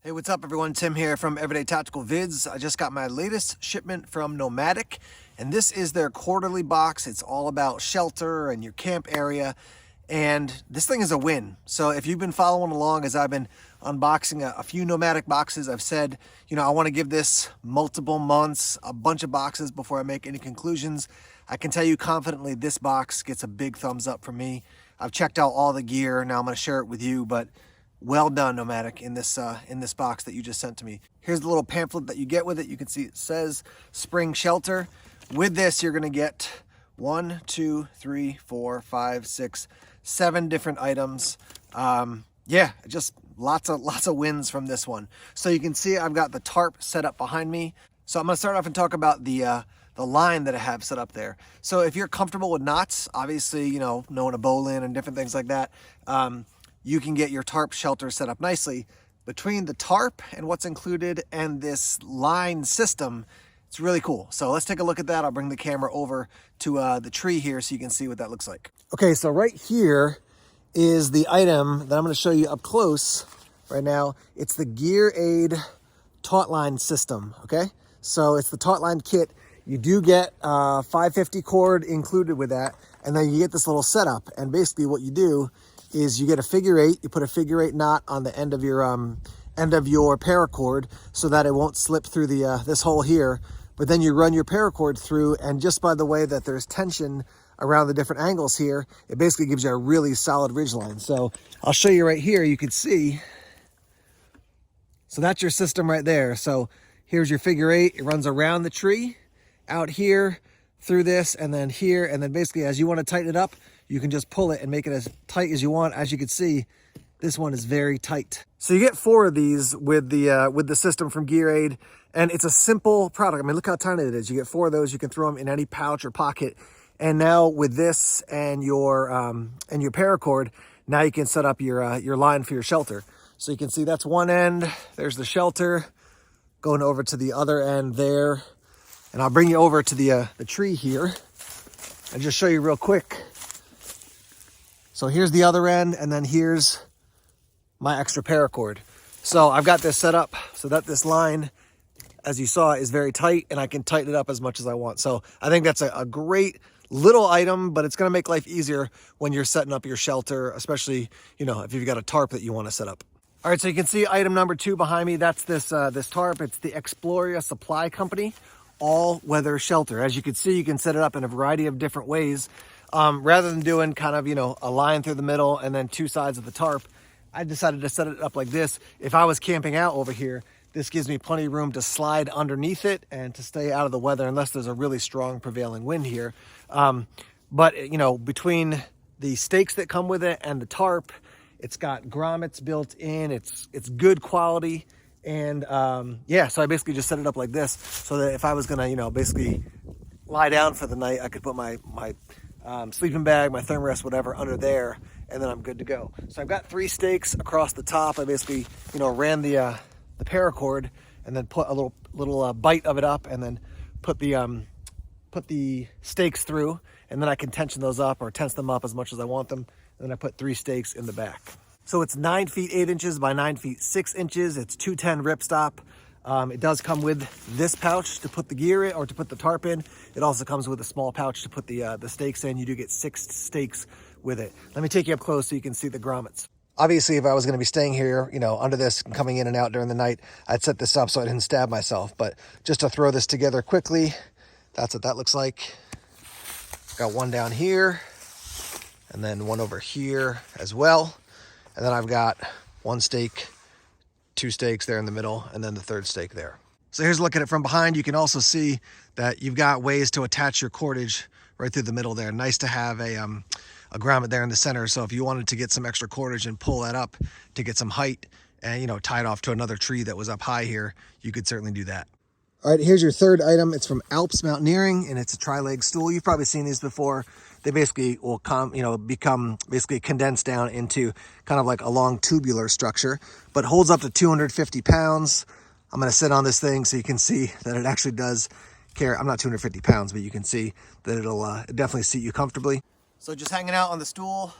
Hey, what's up everyone? Tim here from Everyday Tactical Vids. I just got my latest shipment from Nomadik, and this is their quarterly box. It's all about shelter and your camp area, and this thing is a win. So if you've been following along as I've been unboxing a few Nomadik boxes, I've said, I want to give this multiple months, a bunch of boxes before I make any conclusions. I can tell you confidently this box gets a big thumbs up from me. I've checked out all the gear. Now I'm going to share it with you, but well done, Nomadik, in this box that you just sent to me. Here's the little pamphlet that you get with it. You can see it says Spring Shelter. With this, you're going to get 1, 2, 3, 4, 5, 6, 7 different items. Yeah, just lots of wins from this one. So you can see I've got the tarp set up behind me. So I'm going to start off and talk about the line that I have set up there. So if you're comfortable with knots, obviously, knowing a bowline and different things like that, you can get your tarp shelter set up nicely. Between the tarp and what's included and this line system, it's really cool. So let's take a look at that. I'll bring the camera over to the tree here so you can see what that looks like. Okay, so right here is the item that I'm going to show you up close right now. It's the GearAid taut line system, okay? So it's the taut line kit. You do get 550 cord included with that, and then you get this little setup. And basically what you do is you get a figure 8, you put a figure 8 knot on the end of your paracord so that it won't slip through the this hole here. But then you run your paracord through, and just by the way that there's tension around the different angles here, it basically gives you a really solid ridge line. So I'll show you right here. You can see, so that's your system right there. So here's your figure 8. It runs around the tree, out here, through this, and then here, and then basically as you want to tighten it up, you can just pull it and make it as tight as you want. As you can see, this one is very tight. So you get 4 of these with the system from GearAid, and it's a simple product. I mean, look how tiny it is. You get 4 of those. You can throw them in any pouch or pocket. And now with this and your paracord, now you can set up your line for your shelter. So you can see that's one end. There's the shelter going over to the other end there. And I'll bring you over to the tree here and just show you real quick. So here's the other end, and then here's my extra paracord. So I've got this set up so that this line, as you saw, is very tight, and I can tighten it up as much as I want. So I think that's a great little item, but it's going to make life easier when you're setting up your shelter, especially, if you've got a tarp that you want to set up. All right, so you can see item number 2 behind me. That's this tarp. It's the Exploria Supply Company all-weather shelter. As you can see, you can set it up in a variety of different ways. Rather than doing kind of, a line through the middle and then 2 sides of the tarp, I decided to set it up like this. If I was camping out over here, this gives me plenty of room to slide underneath it and to stay out of the weather unless there's a really strong prevailing wind here. But between the stakes that come with it and the tarp, it's got grommets built in. It's good quality. And yeah, so I basically just set it up like this so that if I was gonna, basically lie down for the night, I could put my sleeping bag, my thermarest, whatever, under there, and then I'm good to go. So I've got 3 stakes across the top. I basically, ran the paracord and then put a little bite of it up, and then put the stakes through, and then I can tension those up or tense them up as much as I want them. And then I put 3 stakes in the back. So it's 9 feet 8 inches by 9 feet 6 inches. It's 210 ripstop. It does come with this pouch to put the gear in or to put the tarp in. It also comes with a small pouch to put the stakes in. You do get 6 stakes with it. Let me take you up close so you can see the grommets. Obviously, if I was going to be staying here, under this and coming in and out during the night, I'd set this up so I didn't stab myself. But just to throw this together quickly, that's what that looks like. Got one down here and then one over here as well. And then I've got 1 stake, 2 stakes there in the middle, and then the 3rd stake there. So here's a look at it from behind. You can also see that you've got ways to attach your cordage right through the middle there. Nice to have a grommet there in the center. So if you wanted to get some extra cordage and pull that up to get some height and, tie it off to another tree that was up high here, you could certainly do that. All right, here's your 3rd item. It's from Alps Mountaineering, and it's a tri-leg stool. You've probably seen these before. They basically will become basically condensed down into kind of like a long tubular structure, but holds up to 250 pounds. I'm going to sit on this thing so you can see that it actually does carry. I'm not 250 pounds, but you can see that it'll definitely seat you comfortably. So just hanging out on the stool.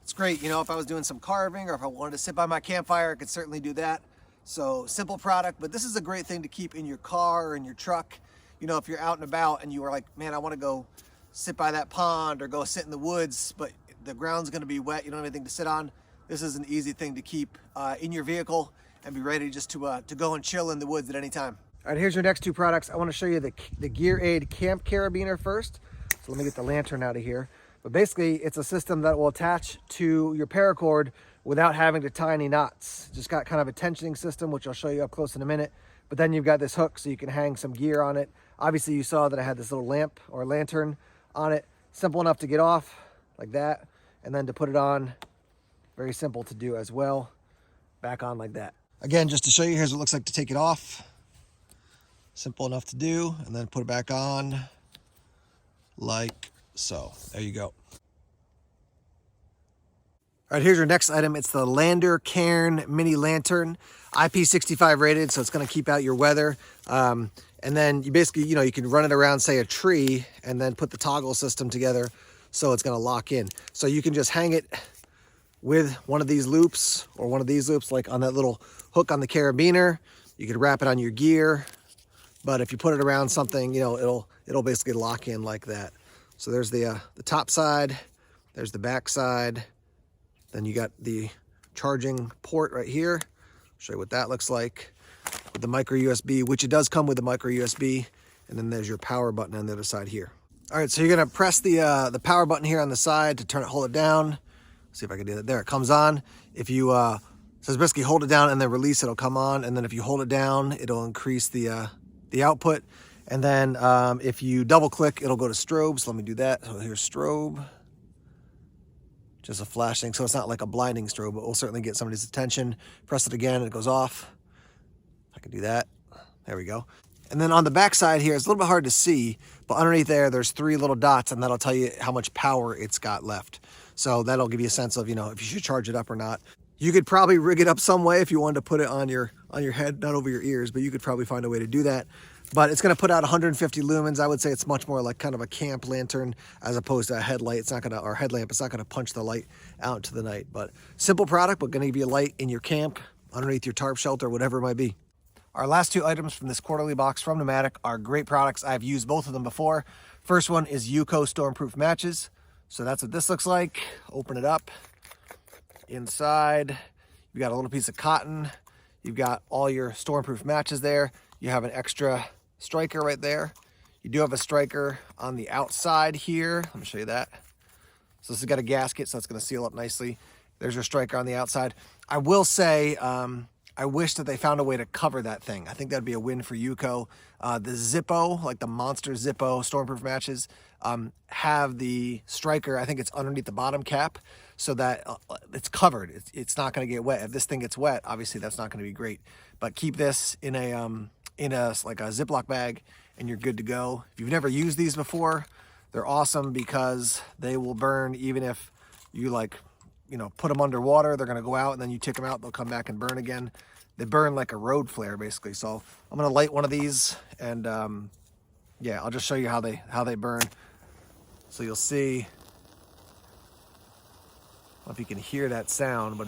It's great. If I was doing some carving or if I wanted to sit by my campfire, I could certainly do that. So simple product, but this is a great thing to keep in your car or in your truck. You know, if you're out and about and you are like, man, I want to go sit by that pond or go sit in the woods, but the ground's going to be wet, you don't have anything to sit on. This is an easy thing to keep in your vehicle and be ready just to go and chill in the woods at any time. All right, here's your next two products. I want to show you the GearAid Camp Carabiner first. So let me get the lantern out of here. But basically, it's a system that will attach to your paracord without having to tie any knots. Just got kind of a tensioning system, which I'll show you up close in a minute. But then you've got this hook so you can hang some gear on it. Obviously, you saw that I had this little lamp or lantern on it. Simple enough to get off like that. And then to put it on, very simple to do as well. Back on like that. Again, just to show you, here's what it looks like to take it off. Simple enough to do. And then put it back on like so. There you go. All right, here's your next item. It's the Lander Cairn Mini Lantern, IP65 rated, so it's going to keep out your weather. And then you basically, you know, you can run it around, say, a tree, and then put the toggle system together so it's going to lock in. So you can just hang it with one of these loops or one of these loops, like on that little hook on the carabiner. You could wrap it on your gear, but if you put it around something, you know, it'll basically lock in like that. So there's the top side, there's the back side. Then you got the charging port right here. I'll show you what that looks like with the micro USB, which it does come with the micro USB. And then there's your power button on the other side here. All right, so you're gonna press the power button here on the side to turn it, hold it down. See if I can do that. There, it comes on. If you, so basically hold it down and then release, it'll come on. And then if you hold it down, it'll increase the output. And then if you double click, it'll go to strobe. So let me do that. So here's strobe. Just a flashing, so it's not like a blinding strobe, but we'll certainly get somebody's attention. Press it again, and it goes off. I can do that. There we go. And then on the back side here, it's a little bit hard to see, but underneath there's 3 little dots, and that'll tell you how much power it's got left. So that'll give you a sense of, you know, if you should charge it up or not. You could probably rig it up some way if you wanted to put it on your head, not over your ears, but you could probably find a way to do that. But it's going to put out 150 lumens. I would say it's much more like kind of a camp lantern as opposed to a headlight. It's not going to, or headlamp, it's not going to punch the light out into the night. But simple product, but going to give you a light in your camp, underneath your tarp shelter, whatever it might be. Our last two items from this quarterly box from Nomadik are great products. I've used both of them before. First one is Yuko Stormproof matches. So that's what this looks like. Open it up. Inside, you've got a little piece of cotton. You've got all your Stormproof matches there. You have an extra striker right there. You do have a striker on the outside here. Let me show you that. So this has got a gasket, so it's going to seal up nicely. There's your striker on the outside. I will say, I wish that they found a way to cover that thing. I think that'd be a win for Yuko. The Zippo, like the Monster Zippo Stormproof matches, have the striker, I think it's underneath the bottom cap, so that it's covered. It's not going to get wet. If this thing gets wet, obviously that's not going to be great. But keep this in a like a Ziploc bag, and you're good to go. If you've never used these before, they're awesome because they will burn even if you put them underwater. They're going to go out, and then you take them out, they'll come back and burn again. They burn like a road flare basically. So I'm going to light one of these, and yeah, I'll just show you how they burn. So you'll see, I don't know if you can hear that sound, but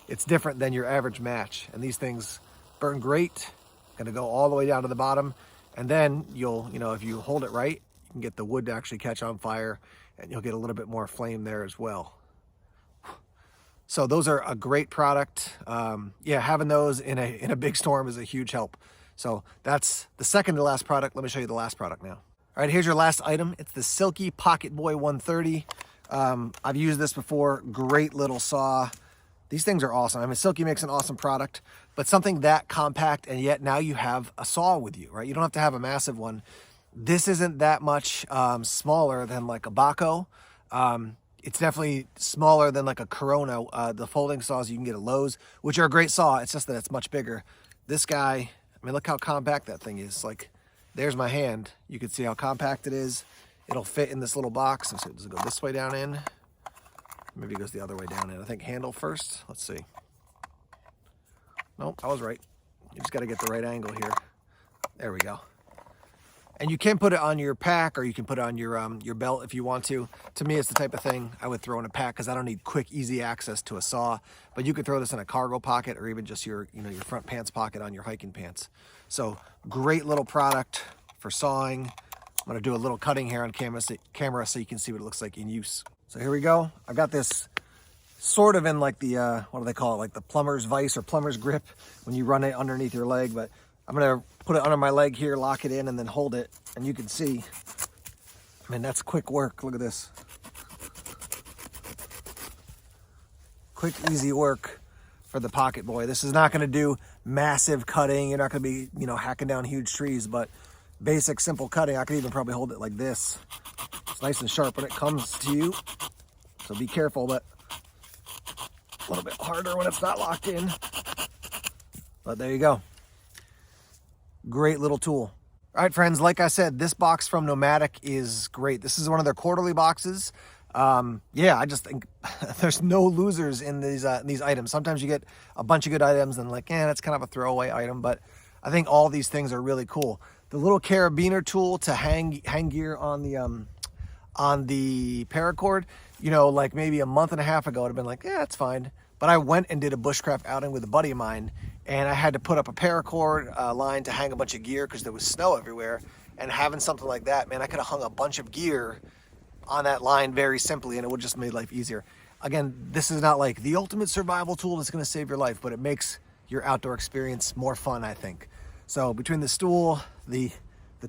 it's different than your average match. And these things burn great. Going to go all the way down to the bottom, and then if you hold it right, you can get the wood to actually catch on fire, and you'll get a little bit more flame there as well. So those are a great product. Yeah, having those in a big storm is a huge help. So that's the second to last product. Let me show you the last product now. All right, here's your last item. It's the Silky Pocket Boy 130. I've used this before. Great little saw. These things are awesome. I mean, Silky makes an awesome product, but something that compact, and yet now you have a saw with you, right? You don't have to have a massive one. This isn't that much smaller than like a Baco. It's definitely smaller than like a Corona, the folding saws you can get at Lowe's, which are a great saw. It's just that it's much bigger. This guy, I mean, look how compact that thing is. Like, there's my hand. You can see how compact it is. It'll fit in this little box. Let's see, does it go this way down in? Maybe it goes the other way down in. I think handle first. Let's see. Nope, I was right. You just got to get the right angle here. There we go. And you can put it on your pack, or you can put it on your belt if you want to. To me, it's the type of thing I would throw in a pack because I don't need quick, easy access to a saw. But you could throw this in a cargo pocket, or even just your, your front pants pocket on your hiking pants. So great little product for sawing. I'm gonna do a little cutting here on camera so you can see what it looks like in use. So here we go. I've got this sort of in like the, what do they call it? Like the plumber's vise or plumber's grip when you run it underneath your leg. But I'm gonna put it under my leg here, lock it in, and then hold it. And you can see, I mean, that's quick work. Look at this. Quick, easy work for the Pocket Boy. This is not gonna do massive cutting. You're not gonna be, hacking down huge trees, but basic, simple cutting. I could even probably hold it like this. It's nice and sharp when it comes to you. So be careful, but a little bit harder when it's not locked in. But there you go. Great little tool. All right, friends, like I said, this box from Nomadik is great. This is one of their quarterly boxes. Yeah, I just think there's no losers in these items. Sometimes you get a bunch of good items and like, that's kind of a throwaway item, but I think all these things are really cool. The little carabiner tool to hang gear on the paracord, like maybe a month and a half ago, I'd have been like, it's fine. But I went and did a bushcraft outing with a buddy of mine, and I had to put up a paracord line to hang a bunch of gear because there was snow everywhere. And having something like that, man, I could have hung a bunch of gear on that line very simply, and it would just made life easier. Again, this is not like the ultimate survival tool that's going to save your life, but it makes your outdoor experience more fun, I think. So between the stool, the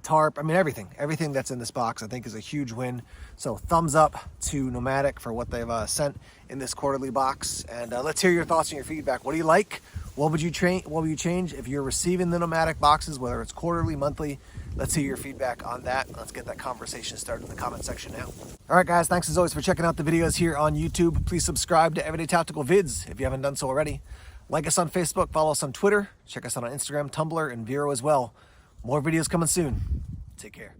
tarp, I mean, everything that's in this box, I think is a huge win. So thumbs up to Nomadik for what they've sent in this quarterly box. And let's hear your thoughts and your feedback. What do you like? What would you change if you're receiving the Nomadik boxes, whether it's quarterly, monthly? Let's hear your feedback on that. Let's get that conversation started in the comment section now. All right, guys, thanks as always for checking out the videos here on YouTube. Please subscribe to Everyday Tactical Vids if you haven't done so already. Like us on Facebook, follow us on Twitter, check us out on Instagram, Tumblr, and Vero as well. More videos coming soon. Take care.